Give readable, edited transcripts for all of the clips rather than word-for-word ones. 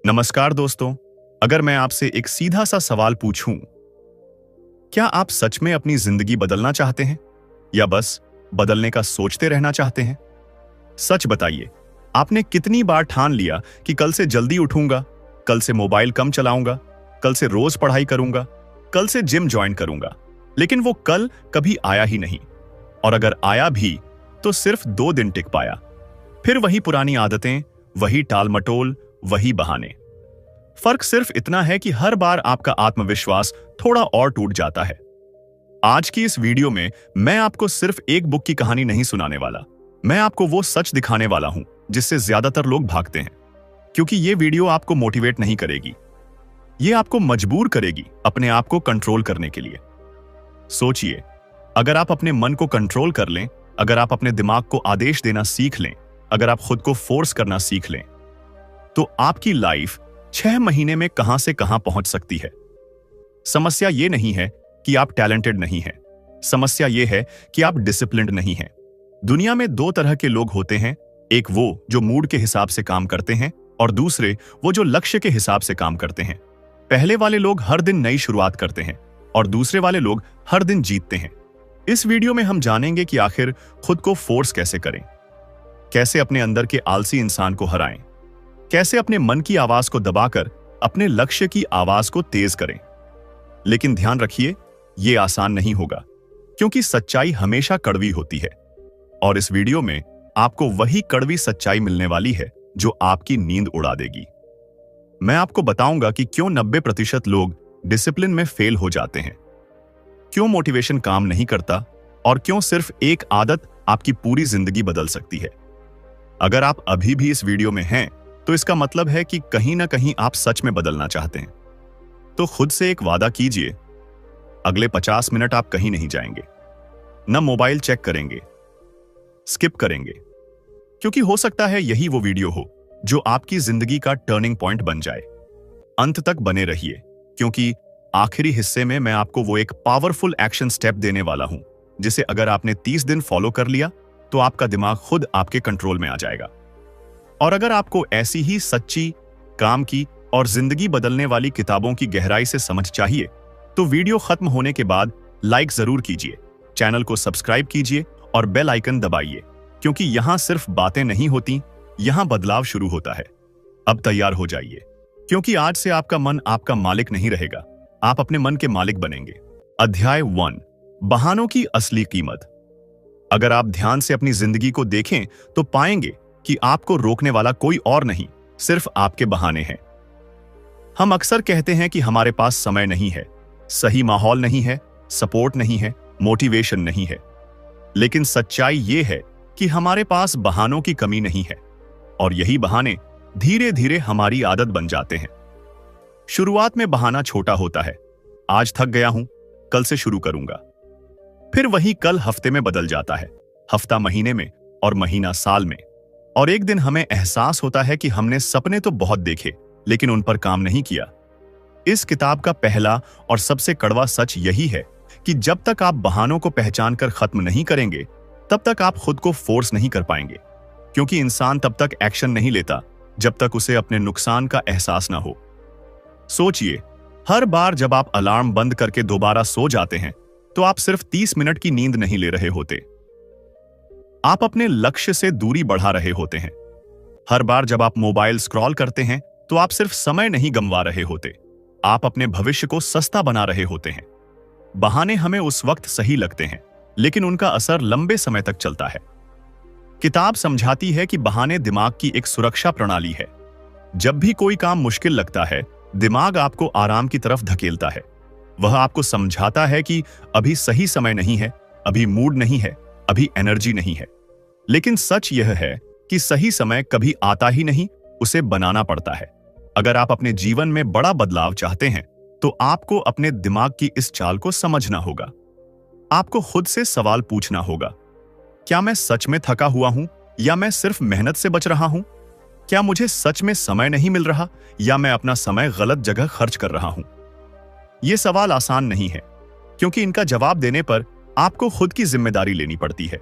नमस्कार दोस्तों। अगर मैं आपसे एक सीधा सा सवाल पूछूं, क्या आप सच में अपनी जिंदगी बदलना चाहते हैं या बस बदलने का सोचते रहना चाहते हैं? सच बताइए, आपने कितनी बार ठान लिया कि कल से जल्दी उठूंगा, कल से मोबाइल कम चलाऊंगा, कल से रोज पढ़ाई करूंगा, कल से जिम ज्वाइन करूंगा, लेकिन वो कल कभी आया ही नहीं। और अगर आया भी तो सिर्फ 2 दिन टिक पाया। फिर वही पुरानी आदतें, वही टाल मटोल, वही बहाने। फर्क सिर्फ इतना है कि हर बार आपका आत्मविश्वास थोड़ा और टूट जाता है। आज की इस वीडियो में मैं आपको सिर्फ एक बुक की कहानी नहीं सुनाने वाला, मैं आपको वो सच दिखाने वाला हूं जिससे ज्यादातर लोग भागते हैं। क्योंकि ये वीडियो आपको मोटिवेट नहीं करेगी, ये आपको मजबूर करेगी अपने आप को कंट्रोल करने के लिए। सोचिए, अगर आप अपने मन को कंट्रोल कर लें, अगर आप अपने दिमाग को आदेश देना सीख लें, अगर आप खुद को फोर्स करना सीख लें, तो आपकी लाइफ 6 महीने में कहां से कहां पहुंच सकती है। समस्या यह नहीं है कि आप टैलेंटेड नहीं हैं, समस्या यह है कि आप डिसिप्लिन्ड नहीं हैं। दुनिया में 2 तरह के लोग होते हैं, एक वो जो मूड के हिसाब से काम करते हैं और दूसरे वो जो लक्ष्य के हिसाब से काम करते हैं। पहले वाले लोग हर दिन नई शुरुआत करते हैं और दूसरे वाले लोग हर दिन जीतते हैं। इस वीडियो में हम जानेंगे कि आखिर खुद को फोर्स कैसे करें, कैसे अपने अंदर के आलसी इंसान को हराएं, कैसे अपने मन की आवाज को दबाकर अपने लक्ष्य की आवाज को तेज करें। लेकिन ध्यान रखिए, यह आसान नहीं होगा, क्योंकि सच्चाई हमेशा कड़वी होती है। और इस वीडियो में आपको वही कड़वी सच्चाई मिलने वाली है जो आपकी नींद उड़ा देगी। मैं आपको बताऊंगा कि क्यों 90% लोग डिसिप्लिन में फेल हो जाते हैं, क्यों मोटिवेशन काम नहीं करता और क्यों सिर्फ एक आदत आपकी पूरी जिंदगी बदल सकती है। अगर आप अभी भी इस वीडियो में हैं, तो इसका मतलब है कि कहीं ना कहीं आप सच में बदलना चाहते हैं। तो खुद से एक वादा कीजिए, अगले 50 मिनट आप कहीं नहीं जाएंगे, न मोबाइल चेक करेंगे, स्किप करेंगे, क्योंकि हो सकता है यही वो वीडियो हो जो आपकी जिंदगी का टर्निंग पॉइंट बन जाए। अंत तक बने रहिए, क्योंकि आखिरी हिस्से में मैं आपको वो एक पावरफुल एक्शन स्टेप देने वाला हूं जिसे अगर आपने 30 दिन फॉलो कर लिया तो आपका दिमाग खुद आपके कंट्रोल में आ जाएगा। और अगर आपको ऐसी ही सच्ची, काम की और जिंदगी बदलने वाली किताबों की गहराई से समझ चाहिए, तो वीडियो खत्म होने के बाद लाइक जरूर कीजिए, चैनल को सब्सक्राइब कीजिए और बेल आइकन दबाइए, क्योंकि यहां सिर्फ बातें नहीं होती, यहां बदलाव शुरू होता है। अब तैयार हो जाइए, क्योंकि आज से आपका मन आपका मालिक नहीं रहेगा, आप अपने मन के मालिक बनेंगे। अध्याय 1, बहानों की असली कीमत। अगर आप ध्यान से अपनी जिंदगी को देखें तो पाएंगे कि आपको रोकने वाला कोई और नहीं, सिर्फ आपके बहाने हैं। हम अक्सर कहते हैं कि हमारे पास समय नहीं है, सही माहौल नहीं है, सपोर्ट नहीं है, मोटिवेशन नहीं है। लेकिन सच्चाई यह है कि हमारे पास बहानों की कमी नहीं है, और यही बहाने धीरे धीरे हमारी आदत बन जाते हैं। शुरुआत में बहाना छोटा होता है, आज थक गया हूं, कल से शुरू करूंगा। फिर वही कल हफ्ते में बदल जाता है, हफ्ता महीने में और महीना साल में। और एक दिन हमें एहसास होता है कि हमने सपने तो बहुत देखे, लेकिन उन पर काम नहीं किया। इस किताब का पहला और सबसे कड़वा सच यही है कि जब तक आप बहानों को पहचान कर खत्म नहीं करेंगे, तब तक आप खुद को फोर्स नहीं कर पाएंगे। क्योंकि इंसान तब तक एक्शन नहीं लेता जब तक उसे अपने नुकसान का एहसास ना हो। सोचिए, हर बार जब आप अलार्म बंद करके दोबारा सो जाते हैं, तो आप सिर्फ 30 मिनट की नींद नहीं ले रहे होते, आप अपने लक्ष्य से दूरी बढ़ा रहे होते हैं। हर बार जब आप मोबाइल स्क्रॉल करते हैं, तो आप सिर्फ समय नहीं गंवा रहे होते, आप अपने भविष्य को सस्ता बना रहे होते हैं। बहाने हमें उस वक्त सही लगते हैं, लेकिन उनका असर लंबे समय तक चलता है। किताब समझाती है कि बहाने दिमाग की एक सुरक्षा प्रणाली है। जब भी कोई काम मुश्किल लगता है, दिमाग आपको आराम की तरफ धकेलता है। वह आपको समझाता है कि अभी सही समय नहीं है, अभी मूड नहीं है, अभी एनर्जी नहीं है। लेकिन सच यह है कि सही समय कभी आता ही नहीं, उसे बनाना पड़ता है। अगर आप अपने जीवन में बड़ा बदलाव चाहते हैं, तो आपको अपने दिमाग की इस चाल को समझना होगा। आपको खुद से सवाल पूछना होगा, क्या मैं सच में थका हुआ हूं या मैं सिर्फ मेहनत से बच रहा हूं? क्या मुझे सच में समय नहीं मिल रहा या मैं अपना समय गलत जगह खर्च कर रहा हूं? ये सवाल आसान नहीं है, क्योंकि इनका जवाब देने पर आपको खुद की जिम्मेदारी लेनी पड़ती है,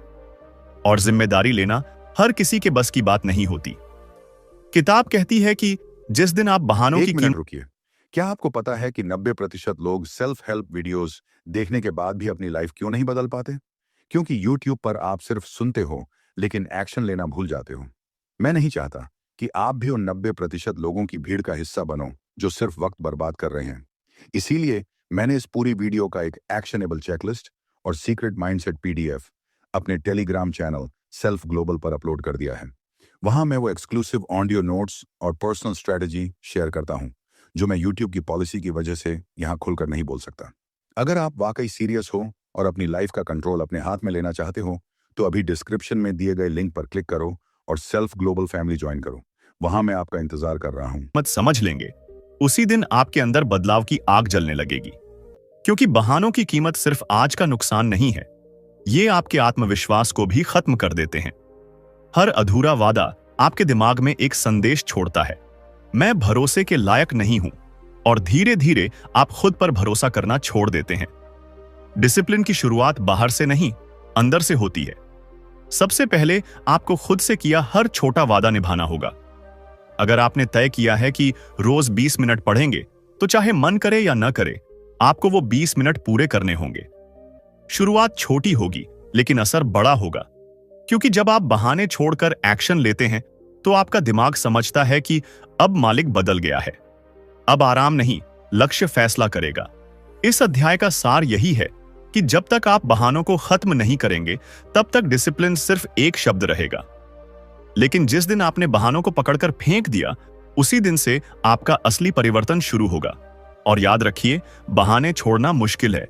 और जिम्मेदारी लेना हर किसी के बस की बात नहीं होती। किताब कहती है कि जिस दिन आप बहानों की एक मिनट रुकिए। क्या आपको पता है कि 90% लोग सेल्फ हेल्प वीडियोस देखने के बाद भी अपनी लाइफ क्यों नहीं बदल पाते? क्योंकि यूट्यूब पर आप सिर्फ सुनते हो, लेकिन एक्शन लेना भूल जाते हो। मैं नहीं चाहता कि आप भी उन 90% लोगों की भीड़ का हिस्सा बनो जो सिर्फ वक्त बर्बाद कर रहे हैं। इसीलिए मैंने इस पूरी वीडियो का एक एक्शनेबल चेकलिस्ट और सीक्रेट माइंडसेट पीडीएफ अपने टेलीग्राम चैनल सेल्फ ग्लोबल पर अपलोड कर दिया है। वहां मैं वो एक्सक्लूसिव ऑडियो नोट्स और पर्सनल स्ट्रेटजी शेयर करता हूं जो मैं यूट्यूब की पॉलिसी की वजह से यहां खुलकर नहीं बोल सकता। अगर आप वाकई सीरियस हो और अपनी लाइफ का कंट्रोल अपने हाथ में लेना चाहते हो तो अभी डिस्क्रिप्शन में दिए गए लिंक पर क्लिक करो और सेल्फ ग्लोबल फैमिली ज्वाइन करो। वहां मैं आपका इंतजार कर रहा हूं। मत समझ लेंगे, उसी दिन आपके अंदर बदलाव की आग जलने लगेगी। क्योंकि बहानों की कीमत सिर्फ आज का नुकसान नहीं है, ये आपके आत्मविश्वास को भी खत्म कर देते हैं। हर अधूरा वादा आपके दिमाग में एक संदेश छोड़ता है, मैं भरोसे के लायक नहीं हूं, और धीरे धीरे आप खुद पर भरोसा करना छोड़ देते हैं। डिसिप्लिन की शुरुआत बाहर से नहीं, अंदर से होती है। सबसे पहले आपको खुद से किया हर छोटा वादा निभाना होगा। अगर आपने तय किया है कि रोज 20 मिनट पढ़ेंगे, तो चाहे मन करे या न करे, आपको वो 20 मिनट पूरे करने होंगे। शुरुआत छोटी होगी, लेकिन असर बड़ा होगा। क्योंकि जब आप बहाने छोड़कर एक्शन लेते हैं, तो आपका दिमाग समझता है कि अब मालिक बदल गया है। अब आराम नहीं, लक्ष्य फैसला करेगा। इस अध्याय का सार यही है कि जब तक आप बहानों को खत्म नहीं करेंगे, तब तक डिसिप्लिन सिर्फ एक शब्द रहेगा। लेकिन जिस दिन आपने बहानों को पकड़कर फेंक दिया, उसी दिन से आपका असली परिवर्तन शुरू होगा। और याद रखिए, बहाने छोड़ना मुश्किल है,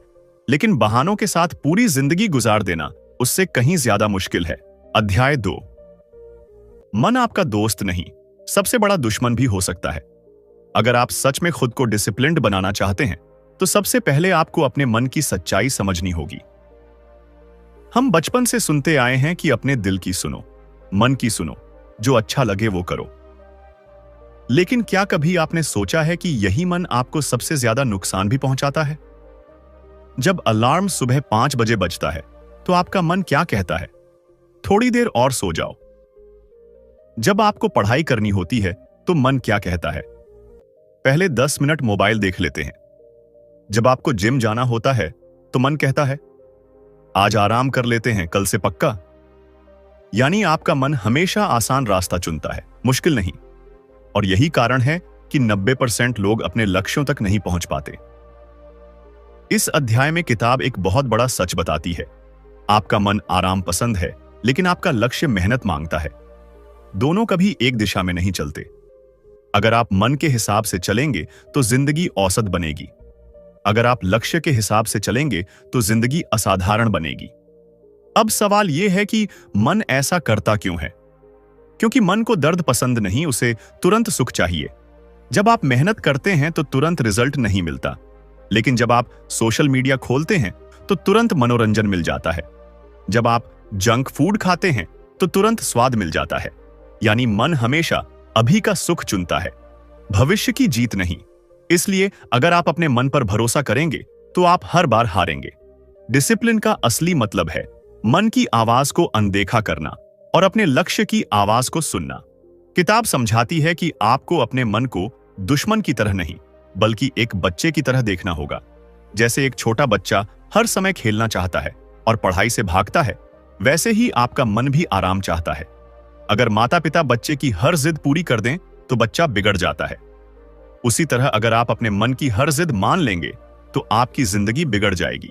लेकिन बहानों के साथ पूरी जिंदगी गुजार देना उससे कहीं ज्यादा मुश्किल है। अध्याय 2। मन आपका दोस्त नहीं, सबसे बड़ा दुश्मन भी हो सकता है। अगर आप सच में खुद को डिसिप्लिन्ड बनाना चाहते हैं, तो सबसे पहले आपको अपने मन की सच्चाई समझनी होगी। हम बचपन से सुनते आए हैं कि अपने दिल की सुनो, मन की सुनो, जो अच्छा लगे वो करो। लेकिन क्या कभी आपने सोचा है कि यही मन आपको सबसे ज्यादा नुकसान भी पहुंचाता है? जब अलार्म सुबह 5 बजे बजता है, तो आपका मन क्या कहता है? थोड़ी देर और सो जाओ। जब आपको पढ़ाई करनी होती है, तो मन क्या कहता है? पहले 10 मिनट मोबाइल देख लेते हैं। जब आपको जिम जाना होता है, तो मन कहता है, आज आराम कर लेते हैं, कल से पक्का। यानी आपका मन हमेशा आसान रास्ता चुनता है, मुश्किल नहीं। और यही कारण है कि 90% लोग अपने लक्ष्यों तक नहीं पहुंच पाते। इस अध्याय में किताब एक बहुत बड़ा सच बताती है। आपका मन आराम पसंद है, लेकिन आपका लक्ष्य मेहनत मांगता है। दोनों कभी एक दिशा में नहीं चलते। अगर आप मन के हिसाब से चलेंगे, तो जिंदगी औसत बनेगी। अगर आप लक्ष्य के हिसाब से चलेंगे, तो जिंदगी असाधारण बनेगी। अब सवाल यह है कि मन ऐसा करता क्यों है? क्योंकि मन को दर्द पसंद नहीं, उसे तुरंत सुख चाहिए। जब आप मेहनत करते हैं, तो तुरंत रिजल्ट नहीं मिलता। लेकिन जब आप सोशल मीडिया खोलते हैं, तो तुरंत मनोरंजन मिल जाता है। जब आप जंक फूड खाते हैं, तो तुरंत स्वाद मिल जाता है। यानी मन हमेशा अभी का सुख चुनता है, भविष्य की जीत नहीं। इसलिए अगर आप अपने मन पर भरोसा करेंगे, तो आप हर बार हारेंगे। डिसिप्लिन का असली मतलब है मन की आवाज को अनदेखा करना और अपने लक्ष्य की आवाज को सुनना। किताब समझाती है कि आपको अपने मन को दुश्मन की तरह नहीं, बल्कि एक बच्चे की तरह देखना होगा। जैसे एक छोटा बच्चा हर समय खेलना चाहता है और पढ़ाई से भागता है, वैसे ही आपका मन भी आराम चाहता है। अगर माता पिता बच्चे की हर जिद पूरी कर दें, तो बच्चा बिगड़ जाता है। उसी तरह अगर आप अपने मन की हर जिद मान लेंगे, तो आपकी जिंदगी बिगड़ जाएगी।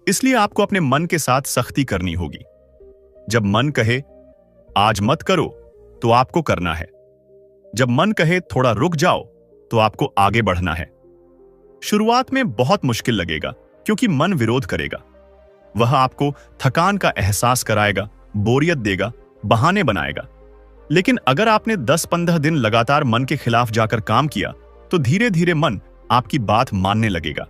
इसलिए आपको अपने मन के साथ सख्ती करनी होगी। जब मन कहे आज मत करो, तो आपको करना है। जब मन कहे थोड़ा रुक जाओ, तो आपको आगे बढ़ना है। शुरुआत में बहुत मुश्किल लगेगा, क्योंकि मन विरोध करेगा। वह आपको थकान का एहसास कराएगा, बोरियत देगा, बहाने बनाएगा। लेकिन अगर आपने 10-15 दिन लगातार मन के खिलाफ जाकर काम किया, तो धीरे धीरे मन आपकी बात मानने लगेगा।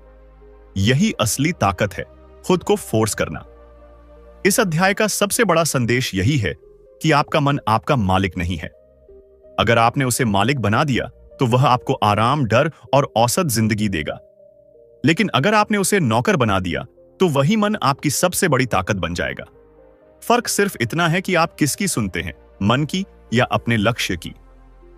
यही असली ताकत है, खुद को फोर्स करना। इस अध्याय का सबसे बड़ा संदेश यही है कि आपका मन आपका मालिक नहीं है। अगर आपने उसे मालिक बना दिया, तो वह आपको आराम, डर और औसत जिंदगी देगा। लेकिन अगर आपने उसे नौकर बना दिया, तो वही मन आपकी सबसे बड़ी ताकत बन जाएगा। फर्क सिर्फ इतना है कि आप किसकी सुनते हैं, मन की या अपने लक्ष्य की।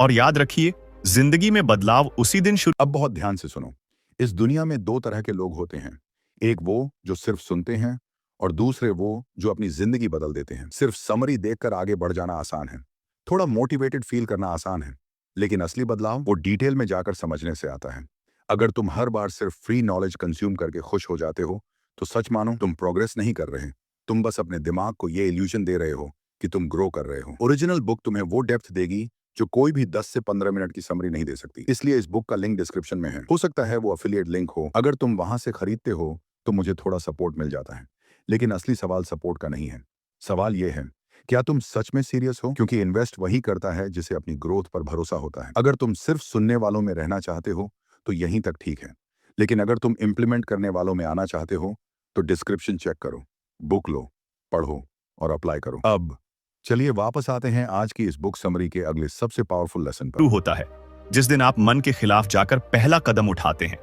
और याद रखिए, जिंदगी में बदलाव उसी दिन शुरू। अब बहुत ध्यान से सुनो। इस दुनिया में दो तरह के लोग होते हैं, एक वो जो सिर्फ सुनते हैं और दूसरे वो जो अपनी जिंदगी बदल देते हैं। सिर्फ समरी देखकर आगे बढ़ जाना आसान है, थोड़ा मोटिवेटेड फील करना आसान है, लेकिन असली बदलाव वो डिटेल में जाकर समझने से आता है। अगर तुम हर बार सिर्फ फ्री नॉलेज कंज्यूम करके खुश हो जाते हो तो सच मानो तुम प्रोग्रेस नहीं कर रहे। तुम बस अपने दिमाग को ये इल्यूजन दे रहे हो कि तुम ग्रो कर रहे हो। ओरिजिनल बुक तुम्हें वो डेप्थ देगी जो कोई भी 10 से 15 मिनट की समरी नहीं दे सकती। इसलिए इस बुक का लिंक डिस्क्रिप्शन में है। हो सकता है वो अफिलिएट लिंक हो, अगर तुम वहां से खरीदते हो तो मुझे थोड़ा सपोर्ट मिल जाता है। लेकिन असली सवाल सपोर्ट का नहीं है, सवाल ये है, क्या तुम सच में सीरियस हो? क्योंकि इन्वेस्ट वही करता है जिसे अपनी ग्रोथ पर भरोसा होता है। अगर तुम सिर्फ सुनने वालों में रहना चाहते हो तो यहीं तक ठीक है, लेकिन अगर तुम इंप्लीमेंट करने वालों में आना चाहते हो तो डिस्क्रिप्शन चेक करो, बुक लो, पढ़ो और अप्लाई करो। अब चलिए वापस आते हैं आज की इस बुक समरी के अगले सबसे पावरफुल लेसन पर। होता है जिस दिन आप मन के खिलाफ जाकर पहला कदम उठाते हैं,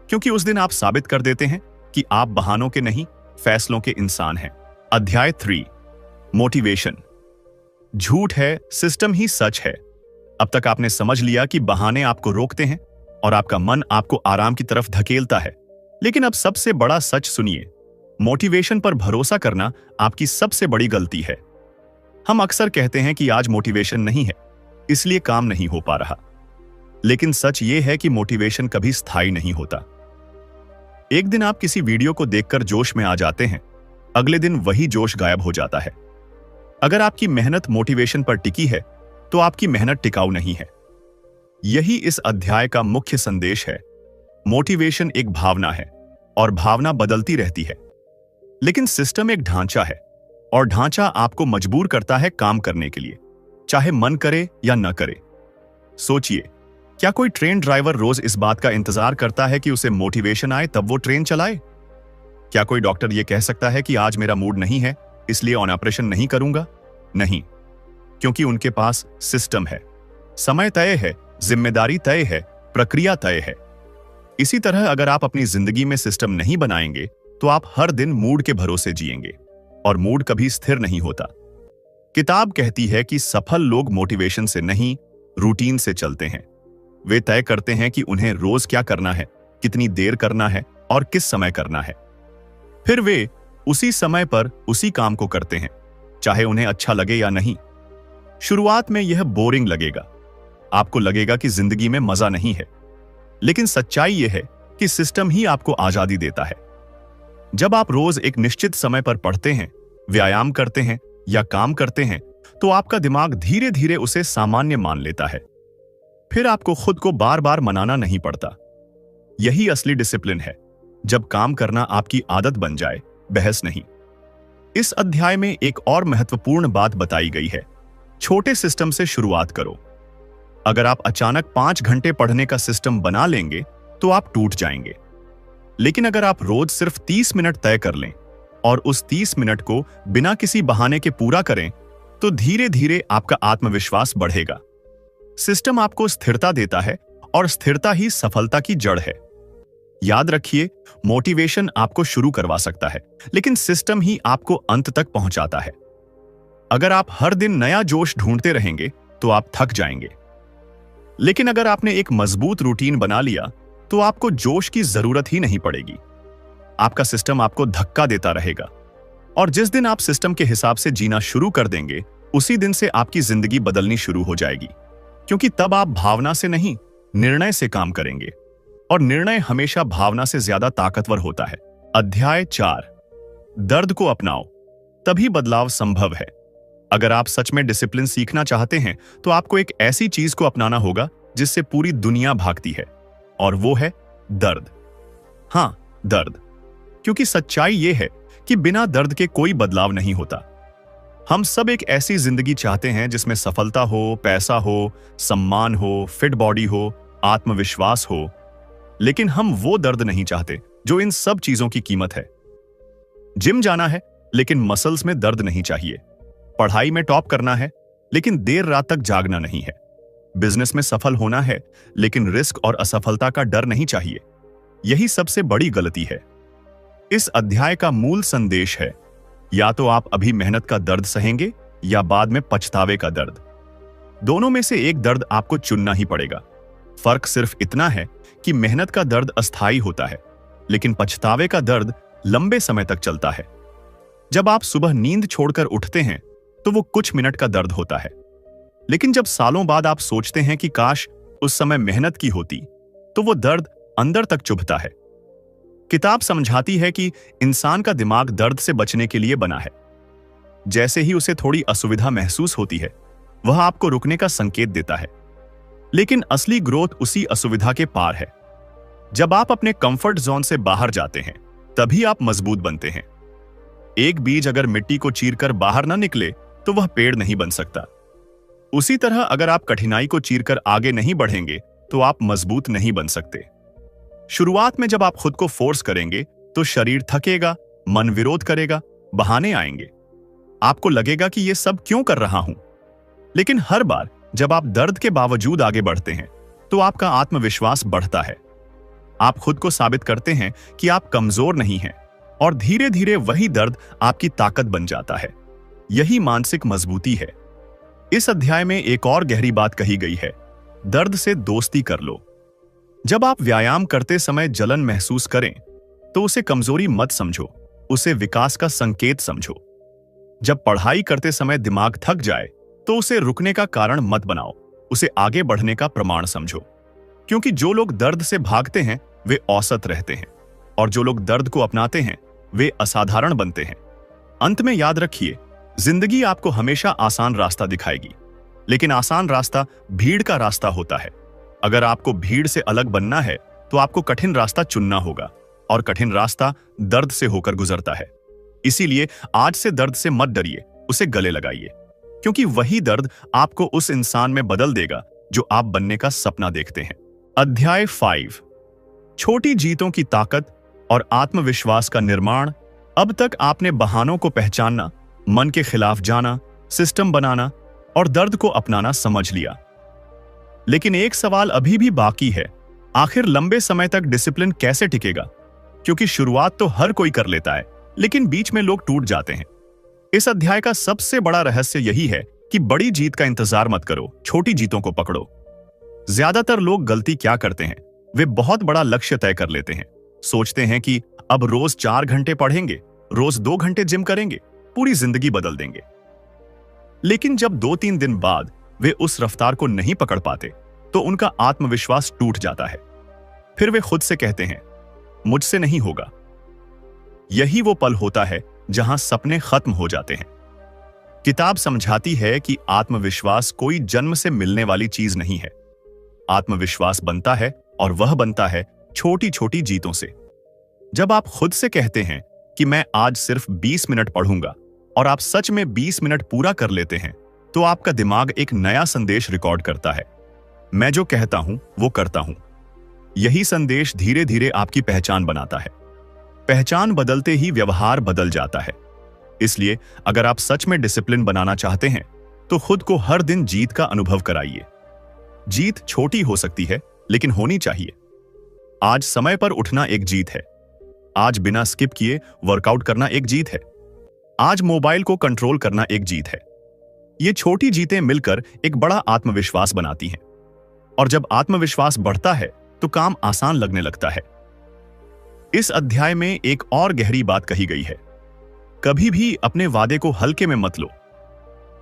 क्योंकि उस दिन आप साबित कर देते हैं कि आप बहानों के नहीं, फैसलों के इंसान हैं। अध्याय 3, मोटिवेशन। झूठ है, सिस्टम ही सच है। अब तक आपने समझ लिया कि बहाने आपको रोकते हैं और आपका मन आपको आराम की तरफ धकेलता है। लेकिन अब सबसे बड़ा सच सुनिए, मोटिवेशन पर भरोसा करना आपकी सबसे बड़ी गलती है। हम अक्सर कहते हैं कि आज मोटिवेशन नहीं है, इसलिए काम नहीं हो पा रहा। लेकिन सच यह है कि मोटिवेशन कभी स्थायी नहीं होता। एक दिन आप किसी वीडियो को देखकर जोश में आ जाते हैं, अगले दिन वही जोश गायब हो जाता है। अगर आपकी मेहनत मोटिवेशन पर टिकी है तो आपकी मेहनत टिकाऊ नहीं है। यही इस अध्याय का मुख्य संदेश है। मोटिवेशन एक भावना है और भावना बदलती रहती है, लेकिन सिस्टम एक ढांचा है और ढांचा आपको मजबूर करता है काम करने के लिए, चाहे मन करे या न करे। सोचिए, क्या कोई ट्रेन ड्राइवर रोज इस बात का इंतजार करता है कि उसे मोटिवेशन आए तब वो ट्रेन चलाए? क्या कोई डॉक्टर यह कह सकता है कि आज मेरा मूड नहीं है इसलिए ऑपरेशन नहीं करूंगा? नहीं, क्योंकि उनके पास सिस्टम है, समय तय है, जिम्मेदारी तय है, प्रक्रिया तय है। इसी तरह अगर आप अपनी जिंदगी में सिस्टम नहीं बनाएंगे तो आप हर दिन मूड के भरोसे जिएंगे, और मूड कभी स्थिर नहीं होता। किताब कहती है कि सफल लोग मोटिवेशन से नहीं, रूटीन से चलते हैं। वे तय करते हैं कि उन्हें रोज क्या करना है, कितनी देर करना है और किस समय करना है। फिर वे उसी समय पर उसी काम को करते हैं, चाहे उन्हें अच्छा लगे या नहीं। शुरुआत में यह बोरिंग लगेगा, आपको लगेगा कि जिंदगी में मजा नहीं है, लेकिन सच्चाई यह है कि सिस्टम ही आपको आजादी देता है। जब आप रोज एक निश्चित समय पर पढ़ते हैं, व्यायाम करते हैं या काम करते हैं, तो आपका दिमाग धीरे धीरे उसे सामान्य मान लेता है। फिर आपको खुद को बार बार मनाना नहीं पड़ता। यही असली डिसिप्लिन है, जब काम करना आपकी आदत बन जाए, बहस नहीं। इस अध्याय में एक और महत्वपूर्ण बात बताई गई है, छोटे सिस्टम से शुरुआत करो। अगर आप अचानक 5 घंटे पढ़ने का सिस्टम बना लेंगे तो आप टूट जाएंगे। लेकिन अगर आप रोज सिर्फ 30 मिनट तय कर लें और उस 30 मिनट को बिना किसी बहाने के पूरा करें, तो धीरे धीरे आपका आत्मविश्वास बढ़ेगा। सिस्टम आपको स्थिरता देता है और स्थिरता ही सफलता की जड़ है। याद रखिए, मोटिवेशन आपको शुरू करवा सकता है, लेकिन सिस्टम ही आपको अंत तक पहुंचाता है। अगर आप हर दिन नया जोश ढूंढते रहेंगे तो आप थक जाएंगे। लेकिन अगर आपने एक मजबूत रूटीन बना लिया तो आपको जोश की जरूरत ही नहीं पड़ेगी। आपका सिस्टम आपको धक्का देता रहेगा, और जिस दिन आप सिस्टम के हिसाब से जीना शुरू कर देंगे, उसी दिन से आपकी जिंदगी बदलनी शुरू हो जाएगी। क्योंकि तब आप भावना से नहीं, निर्णय से काम करेंगे, और निर्णय हमेशा भावना से ज्यादा ताकतवर होता है। अध्याय 4, दर्द को अपनाओ, तभी बदलाव संभव है। अगर आप सच में डिसिप्लिन सीखना चाहते हैं तो आपको एक ऐसी चीज को अपनाना होगा जिससे पूरी दुनिया भागती है, और वो है दर्द। हां, दर्द। क्योंकि सच्चाई यह है कि बिना दर्द के कोई बदलाव नहीं होता। हम सब एक ऐसी जिंदगी चाहते हैं जिसमें सफलता हो, पैसा हो, सम्मान हो, फिट बॉडी हो, आत्मविश्वास हो, लेकिन हम वो दर्द नहीं चाहते जो इन सब चीजों की कीमत है। जिम जाना है लेकिन मसल्स में दर्द नहीं चाहिए। पढ़ाई में टॉप करना है लेकिन देर रात तक जागना नहीं है। बिजनेस में सफल होना है लेकिन रिस्क और असफलता का डर नहीं चाहिए। यही सबसे बड़ी गलती है। इस अध्याय का मूल संदेश है, या तो आप अभी मेहनत का दर्द सहेंगे या बाद में पछतावे का दर्द। दोनों में से एक दर्द आपको चुनना ही पड़ेगा। फर्क सिर्फ इतना है कि मेहनत का दर्द अस्थायी होता है, लेकिन पछतावे का दर्द लंबे समय तक चलता है। जब आप सुबह नींद छोड़कर उठते हैं तो वो कुछ मिनट का दर्द होता है, लेकिन जब सालों बाद आप सोचते हैं कि काश उस समय मेहनत की होती, तो वो दर्द अंदर तक चुभता है। किताब समझाती है कि इंसान का दिमाग दर्द से बचने के लिए बना है। जैसे ही उसे थोड़ी असुविधा महसूस होती है, वह आपको रुकने का संकेत देता है, लेकिन असली ग्रोथ उसी असुविधा के पार है। जब आप अपने कंफर्ट जोन से बाहर जाते हैं, तभी आप मजबूत बनते हैं। एक बीज अगर मिट्टी को चीरकर बाहर न निकले तो वह पेड़ नहीं बन सकता। उसी तरह अगर आप कठिनाई को चीरकर आगे नहीं बढ़ेंगे तो आप मजबूत नहीं बन सकते। शुरुआत में जब आप खुद को फोर्स करेंगे तो शरीर थकेगा, मन विरोध करेगा, बहाने आएंगे। आपको लगेगा कि यह सब क्यों कर रहा हूं। लेकिन हर बार जब आप दर्द के बावजूद आगे बढ़ते हैं तो आपका आत्मविश्वास बढ़ता है। आप खुद को साबित करते हैं कि आप कमजोर नहीं हैं, और धीरे धीरे वही दर्द आपकी ताकत बन जाता है। यही मानसिक मजबूती है। इस अध्याय में एक और गहरी बात कही गई है, दर्द से दोस्ती कर लो। जब आप व्यायाम करते समय जलन महसूस करें तो उसे कमजोरी मत समझो, उसे विकास का संकेत समझो। जब पढ़ाई करते समय दिमाग थक जाए तो उसे रुकने का कारण मत बनाओ, उसे आगे बढ़ने का प्रमाण समझो। क्योंकि जो लोग दर्द से भागते हैं वे औसत रहते हैं, और जो लोग दर्द को अपनाते हैं वे असाधारण बनते हैं। अंत में याद रखिए, जिंदगी आपको हमेशा आसान रास्ता दिखाएगी, लेकिन आसान रास्ता भीड़ का रास्ता होता है। अगर आपको भीड़ से अलग बनना है तो आपको कठिन रास्ता चुनना होगा, और कठिन रास्ता दर्द से होकर गुजरता है। इसीलिए आज से दर्द से मत डरिए, उसे गले लगाइए, क्योंकि वही दर्द आपको उस इंसान में बदल देगा जो आप बनने का सपना देखते हैं। अध्याय 5, छोटी जीतों की ताकत और आत्मविश्वास का निर्माण। अब तक आपने बहानों को पहचानना, मन के खिलाफ जाना, सिस्टम बनाना और दर्द को अपनाना समझ लिया। लेकिन एक सवाल अभी भी बाकी है, आखिर लंबे समय तक डिसिप्लिन कैसे टिकेगा? क्योंकि शुरुआत तो हर कोई कर लेता है, लेकिन बीच में लोग टूट जाते हैं। इस अध्याय का सबसे बड़ा रहस्य यही है कि बड़ी जीत का इंतजार मत करो, छोटी जीतों को पकड़ो। ज्यादातर लोग गलती क्या करते हैं, वे बहुत बड़ा लक्ष्य तय कर लेते हैं। सोचते हैं कि अब रोज 4 घंटे पढ़ेंगे, रोज 2 घंटे जिम करेंगे, पूरी जिंदगी बदल देंगे। लेकिन जब 2-3 दिन बाद वे उस रफ्तार को नहीं पकड़ पाते तो उनका आत्मविश्वास टूट जाता है। फिर वे खुद से कहते हैं, मुझसे नहीं होगा। यही वो पल होता है जहां सपने खत्म हो जाते हैं। किताब समझाती है कि आत्मविश्वास कोई जन्म से मिलने वाली चीज नहीं है। आत्मविश्वास बनता है, और वह बनता है छोटी छोटी जीतों से। जब आप खुद से कहते हैं कि मैं आज सिर्फ 20 मिनट पढ़ूंगा, और आप सच में 20 मिनट पूरा कर लेते हैं, तो आपका दिमाग एक नया संदेश रिकॉर्ड करता है, मैं जो कहता हूं वो करता हूं। यही संदेश धीरे धीरे आपकी पहचान बनाता है। पहचान बदलते ही व्यवहार बदल जाता है। इसलिए अगर आप सच में डिसिप्लिन बनाना चाहते हैं तो खुद को हर दिन जीत का अनुभव कराइए। जीत छोटी हो सकती है, लेकिन होनी चाहिए। आज समय पर उठना एक जीत है। आज बिना स्किप किए वर्कआउट करना एक जीत है। आज मोबाइल को कंट्रोल करना एक जीत है। ये छोटी जीतें मिलकर एक बड़ा आत्मविश्वास बनाती हैं, और जब आत्मविश्वास बढ़ता है तो काम आसान लगने लगता है। इस अध्याय में एक और गहरी बात कही गई है, कभी भी अपने वादे को हल्के में मत लो।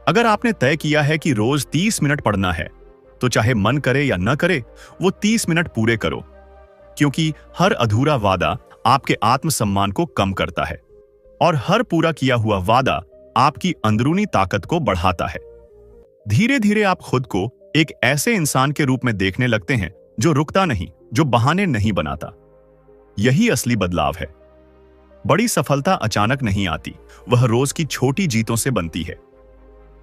अगर आपने तय किया है कि रोज 30 मिनट पढ़ना है, तो चाहे मन करे या न करे, वो 30 मिनट पूरे करो, क्योंकि हर अधूरा वादा आपके आत्मसम्मान को कम करता है, और हर पूरा किया हुआ वादा आपकी अंदरूनी ताकत को बढ़ाता है। धीरे धीरे आप खुद को एक ऐसे इंसान के रूप में देखने लगते हैं जो रुकता नहीं, जो बहाने नहीं बनाता। यही असली बदलाव है। बड़ी सफलता अचानक नहीं आती, वह रोज की छोटी जीतों से बनती है।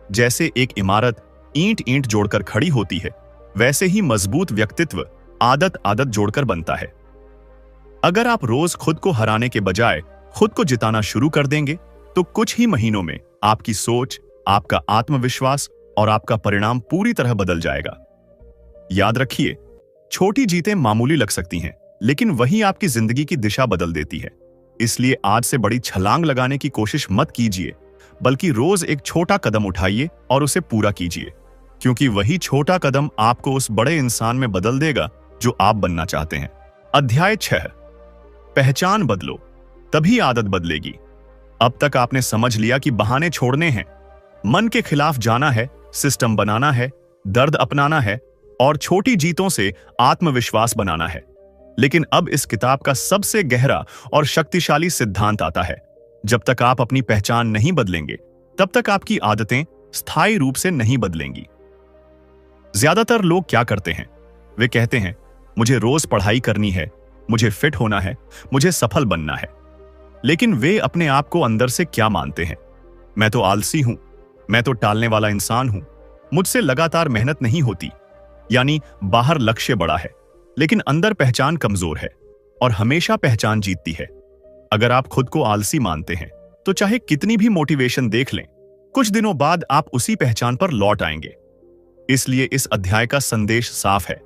जैसे एक इमारत ईंट ईंट जोड़कर खड़ी होती है, वैसे ही मजबूत व्यक्तित्व आदत आदत जोड़कर बनता है। अगर आप रोज खुद को हराने के बजाय खुद को जिताना शुरू कर देंगे, तो कुछ ही महीनों में आपकी सोच, आपका आत्मविश्वास और आपका परिणाम पूरी तरह बदल जाएगा। याद रखिए, छोटी जीतें मामूली लग सकती हैं, लेकिन वही आपकी जिंदगी की दिशा बदल देती है। इसलिए आज से बड़ी छलांग लगाने की कोशिश मत कीजिए, बल्कि रोज एक छोटा कदम उठाइए और उसे पूरा कीजिए। क्योंकि वही छोटा कदम आपको उस बड़े इंसान में बदल देगा जो आप बनना चाहते हैं। अध्याय 6, पहचान बदलो, तभी आदत बदलेगी। अब तक आपने समझ लिया कि बहाने छोड़ने हैं, मन के खिलाफ जाना है, सिस्टम बनाना है, दर्द अपनाना है और छोटी जीतों से आत्मविश्वास बनाना है। लेकिन अब इस किताब का सबसे गहरा और शक्तिशाली सिद्धांत आता है। जब तक आप अपनी पहचान नहीं बदलेंगे, तब तक आपकी आदतें स्थायी रूप से नहीं बदलेंगी। ज्यादातर लोग क्या करते हैं? वे कहते हैं, मुझे रोज पढ़ाई करनी है, मुझे फिट होना है, मुझे सफल बनना है। लेकिन वे अपने आप को अंदर से क्या मानते हैं? मैं तो आलसी हूं, मैं तो टालने वाला इंसान हूं, मुझसे लगातार मेहनत नहीं होती। यानी बाहर लक्ष्य बड़ा है, लेकिन अंदर पहचान कमजोर है और हमेशा पहचान जीतती है। अगर आप खुद को आलसी मानते हैं, तो चाहे कितनी भी मोटिवेशन देख लें, कुछ दिनों बाद आप उसी पहचान पर लौट आएंगे। इसलिए इस अध्याय का संदेश साफ है।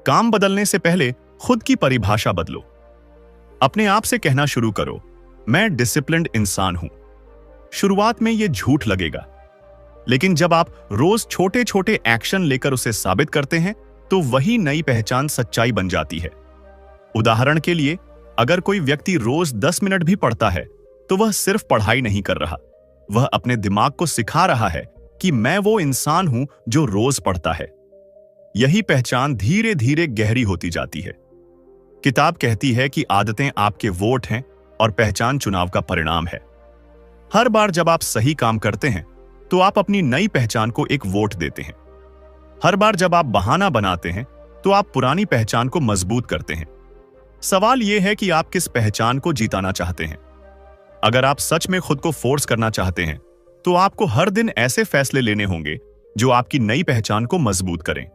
काम बदलने से पहले खुद की परिभाषा बदलो। अपने आप से कहना शुरू करो, मैं डिसिप्लिन्ड इंसान हूं। शुरुआत में यह झूठ लगेगा, लेकिन जब आप रोज छोटे छोटे एक्शन लेकर उसे साबित करते हैं, तो वही नई पहचान सच्चाई बन जाती है। उदाहरण के लिए, अगर कोई व्यक्ति रोज 10 मिनट भी पढ़ता है, तो वह सिर्फ पढ़ाई नहीं कर रहा, वह अपने दिमाग को सिखा रहा है कि मैं वो इंसान हूं जो रोज पढ़ता है। यही पहचान धीरे धीरे गहरी होती जाती है। किताब कहती है कि आदतें आपके वोट हैं और पहचान चुनाव का परिणाम है। हर बार जब आप सही काम करते हैं, तो आप अपनी नई पहचान को एक वोट देते हैं। हर बार जब आप बहाना बनाते हैं, तो आप पुरानी पहचान को मजबूत करते हैं। सवाल यह है कि आप किस पहचान को जिताना चाहते हैं। अगर आप सच में खुद को फोर्स करना चाहते हैं, तो आपको हर दिन ऐसे फैसले लेने होंगे जो आपकी नई पहचान को मजबूत करें,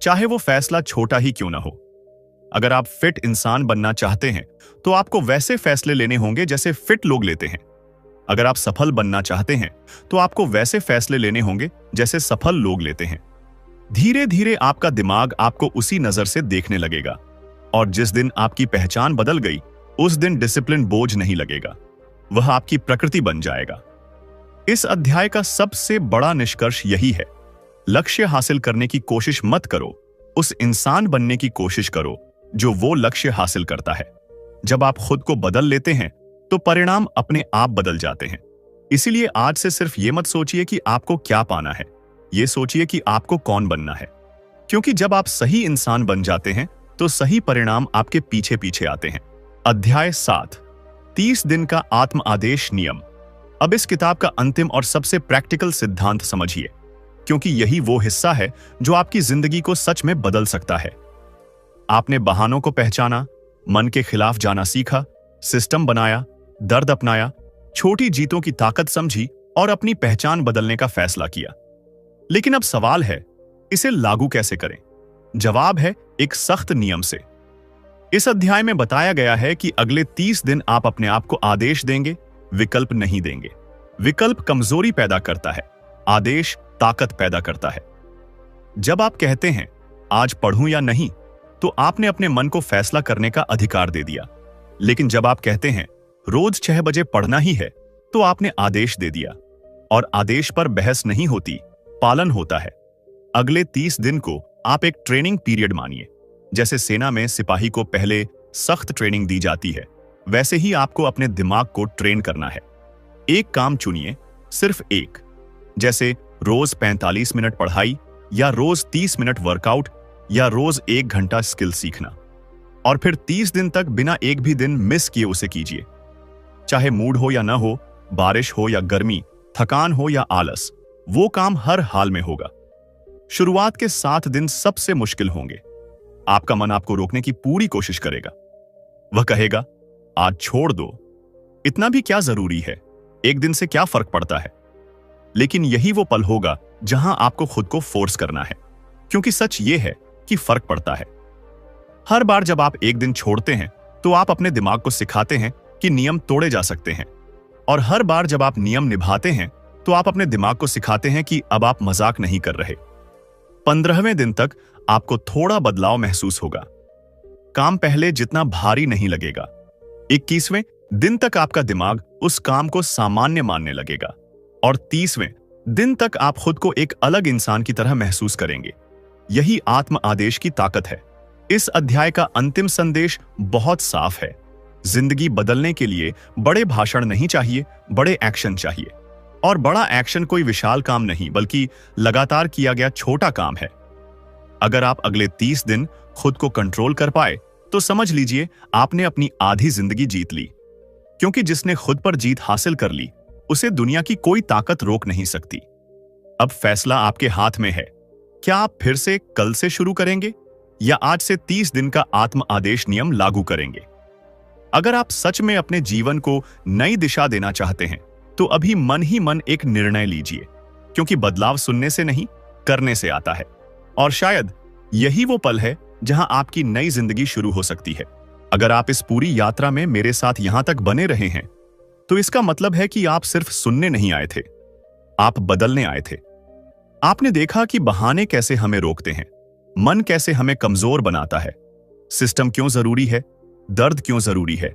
चाहे वो फैसला छोटा ही क्यों ना हो। अगर आप फिट इंसान बनना चाहते हैं, तो आपको वैसे फैसले लेने होंगे जैसे फिट लोग लेते हैं। अगर आप सफल बनना चाहते हैं, तो आपको वैसे फैसले लेने होंगे जैसे सफल लोग लेते हैं। धीरे धीरे आपका दिमाग आपको उसी नजर से देखने लगेगा, और जिस दिन आपकी पहचान बदल गई, उस दिन डिसिप्लिन बोझ नहीं लगेगा, वह आपकी प्रकृति बन जाएगा। इस अध्याय का सबसे बड़ा निष्कर्ष यही है, लक्ष्य हासिल करने की कोशिश मत करो, उस इंसान बनने की कोशिश करो जो वो लक्ष्य हासिल करता है। जब आप खुद को बदल लेते हैं, तो परिणाम अपने आप बदल जाते हैं। इसीलिए आज से सिर्फ ये मत सोचिए कि आपको क्या पाना है, ये सोचिए कि आपको कौन बनना है। क्योंकि जब आप सही इंसान बन जाते हैं, तो सही परिणाम आपके पीछे पीछे आते हैं। अध्याय 7, 30 दिन का आत्म आदेश नियम। अब इस किताब का अंतिम और सबसे प्रैक्टिकल सिद्धांत समझिए, क्योंकि यही वो हिस्सा है जो आपकी जिंदगी को सच में बदल सकता है। आपने बहानों को पहचाना, मन के खिलाफ जाना सीखा, सिस्टम बनाया, दर्द अपनाया, छोटी जीतों की ताकत समझी और अपनी पहचान बदलने का फैसला किया। लेकिन अब सवाल है, इसे लागू कैसे करें? जवाब है, एक सख्त नियम से। इस अध्याय में बताया गया है कि अगले 30 दिन आप अपने आप को आदेश देंगे, विकल्प नहीं देंगे। विकल्प कमजोरी पैदा करता है, आदेश ताकत पैदा करता है। जब आप कहते हैं आज पढ़ूं या नहीं, तो आपने अपने मन को फैसला करने का अधिकार दे दिया। लेकिन जब आप कहते हैं रोज 6 बजे पढ़ना ही है, तो आपने आदेश दे दिया, और आदेश पर बहस नहीं होती, पालन होता है। अगले 30 दिन को आप एक ट्रेनिंग पीरियड मानिए। जैसे सेना में सिपाही को पहले सख्त ट्रेनिंग दी जाती है, वैसे ही आपको अपने दिमाग को ट्रेन करना है। एक काम चुनिए, सिर्फ एक, जैसे रोज 45 मिनट पढ़ाई, या रोज 30 मिनट वर्कआउट, या रोज 1 घंटा स्किल सीखना। और फिर 30 दिन तक बिना एक भी दिन मिस किए उसे कीजिए। चाहे मूड हो या न हो, बारिश हो या गर्मी, थकान हो या आलस, वो काम हर हाल में होगा। शुरुआत के 7 दिन सबसे मुश्किल होंगे। आपका मन आपको रोकने की पूरी कोशिश करेगा। वह कहेगा, आज छोड़ दो, इतना भी क्या जरूरी है, एक दिन से क्या फर्क पड़ता है। लेकिन यही वो पल होगा जहां आपको खुद को फोर्स करना है, क्योंकि सच ये है कि फर्क पड़ता है। हर बार जब आप एक दिन छोड़ते हैं, तो आप अपने दिमाग को सिखाते हैं कि नियम तोड़े जा सकते हैं, और हर बार जब आप नियम निभाते हैं, तो आप अपने दिमाग को सिखाते हैं कि अब आप मजाक नहीं कर रहे। 15वें दिन तक आपको थोड़ा बदलाव महसूस होगा। काम पहले जितना भारी नहीं लगेगा। 21वें दिन तक आपका दिमाग उस काम को सामान्य मानने लगेगा, और 30वें दिन तक आप खुद को एक अलग इंसान की तरह महसूस करेंगे। यही आत्म आदेश की ताकत है। इस अध्याय का अंतिम संदेश बहुत साफ है। जिंदगी बदलने के लिए बड़े भाषण नहीं चाहिए, बड़े एक्शन चाहिए। और बड़ा एक्शन कोई विशाल काम नहीं, बल्कि लगातार किया गया छोटा काम है। अगर आप अगले 30 दिन खुद को कंट्रोल कर पाए तो समझ लीजिए आपने अपनी आधी जिंदगी जीत ली। क्योंकि जिसने खुद पर जीत हासिल कर ली, उसे दुनिया की कोई ताकत रोक नहीं सकती। अब फैसला आपके हाथ में है। क्या आप फिर से कल से शुरू करेंगे या आज से 30 दिन का आत्म आदेश नियम लागू करेंगे? अगर आप सच में अपने जीवन को नई दिशा देना चाहते हैं तो अभी मन ही मन एक निर्णय लीजिए, क्योंकि बदलाव सुनने से नहीं, करने से आता है। और शायद यही वो पल है जहां आपकी नई जिंदगी शुरू हो सकती है। अगर आप इस पूरी यात्रा में मेरे साथ यहां तक बने रहे हैं तो इसका मतलब है कि आप सिर्फ सुनने नहीं आए थे, आप बदलने आए थे। आपने देखा कि बहाने कैसे हमें रोकते हैं, मन कैसे हमें कमजोर बनाता है, सिस्टम क्यों जरूरी है, दर्द क्यों जरूरी है,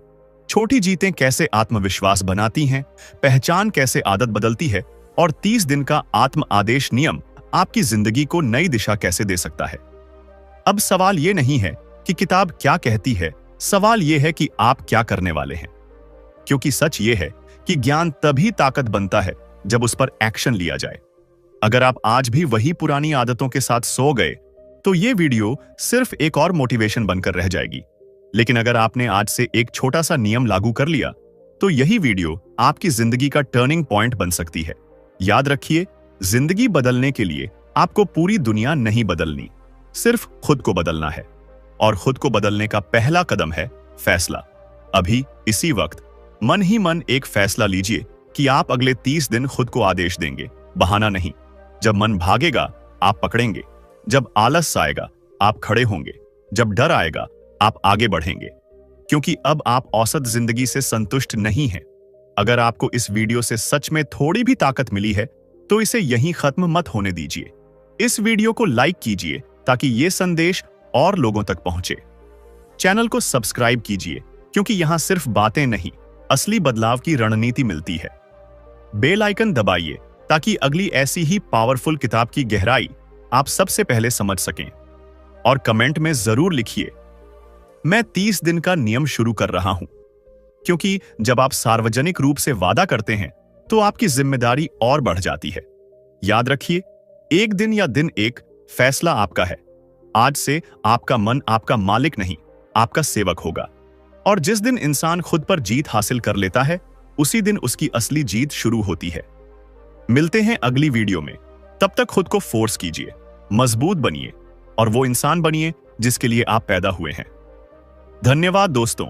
छोटी जीतें कैसे आत्मविश्वास बनाती हैं, पहचान कैसे आदत बदलती है, और 30 दिन का आत्म आदेश नियम आपकी जिंदगी को नई दिशा कैसे दे सकता है। अब सवाल यह नहीं है कि किताब क्या कहती है, सवाल यह है कि आप क्या करने वाले हैं। क्योंकि सच यह है कि ज्ञान तभी ताकत बनता है जब उस पर एक्शन लिया जाए। अगर आप आज भी वही पुरानी आदतों के साथ सो गए तो यह वीडियो सिर्फ एक और मोटिवेशन बनकर रह जाएगी। लेकिन अगर आपने आज से एक छोटा सा नियम लागू कर लिया तो यही वीडियो आपकी जिंदगी का टर्निंग पॉइंट बन सकती है। याद रखिए, जिंदगी बदलने के लिए आपको पूरी दुनिया नहीं बदलनी, सिर्फ खुद को बदलना है। और खुद को बदलने का पहला कदम है फैसला। अभी इसी वक्त मन ही मन एक फैसला लीजिए कि आप अगले 30 दिन खुद को आदेश देंगे, बहाना नहीं। जब मन भागेगा आप पकड़ेंगे, जब आलस आएगा आप खड़े होंगे, जब डर आएगा आप आगे बढ़ेंगे। क्योंकि अब आप औसत जिंदगी से संतुष्ट नहीं हैं। अगर आपको इस वीडियो से सच में थोड़ी भी ताकत मिली है तो इसे यहीं खत्म मत होने दीजिए। इस वीडियो को लाइक कीजिए ताकि ये संदेश और लोगों तक पहुंचे। चैनल को सब्सक्राइब कीजिए, क्योंकि यहां सिर्फ बातें नहीं, असली बदलाव की रणनीति मिलती है। बेल आइकन दबाइए ताकि अगली ऐसी ही पावरफुल किताब की गहराई आप सबसे पहले समझ सकें। और कमेंट में जरूर लिखिए, मैं 30 दिन का नियम शुरू कर रहा हूं। क्योंकि जब आप सार्वजनिक रूप से वादा करते हैं तो आपकी जिम्मेदारी और बढ़ जाती है। याद रखिए, एक दिन या दिन एक फैसला आपका है। आज से आपका मन आपका मालिक नहीं, आपका सेवक होगा। और जिस दिन इंसान खुद पर जीत हासिल कर लेता है, उसी दिन उसकी असली जीत शुरू होती है। मिलते हैं अगली वीडियो में। तब तक खुद को फोर्स कीजिए, मजबूत बनिए और वो इंसान बनिए जिसके लिए आप पैदा हुए हैं। धन्यवाद दोस्तों।